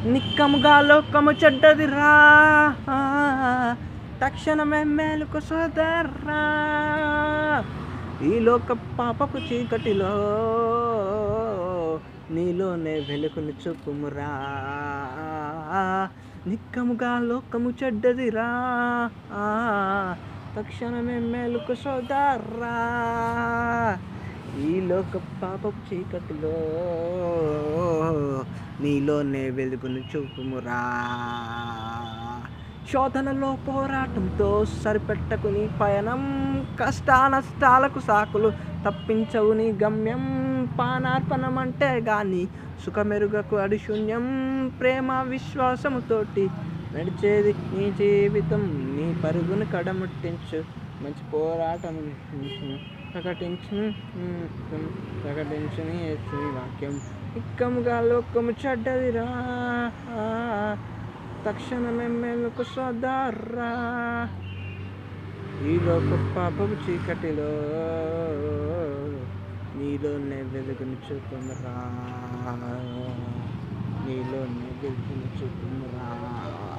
నిక్కముగా లోకము చెడ్డదిరా, తక్షణమే మేలుకు సోదరా. ఈ లోక పాపపు చీకటిలో నీలోనే వెలుగును చూపుమురా. నిక్కముగా లోకము చెడ్డదిరా, తక్షణమే మేలుకు సోదరా. ఈ లోక పాపపు చీకటిలో నీలోనే వెలుగును చూపుమురా. శోధనలో పోరాటంతో సరిపెట్టకుని పయనం, కష్టానష్టాలకు సాకులు తప్పించవు నీ గమ్యం. పానార్పణం అంటే గాని సుఖమెరుగకు అడిశూన్యం, ప్రేమ విశ్వాసముతోటి నడిచేది నీ జీవితం. నీ పరుగును కడముట్టించు, మంచి పోరాటం ప్రకటించు నీ యేసు వాక్యం. నిక్కముగా లోకము చెడ్డదిరా, తక్షణమే మేలుకు సోదరా. ఈ లోక పాపపు చీకటిలో నీలోనే వెలుగును చూపుమురా. నీలోనే వెలుగును చూపుమురా.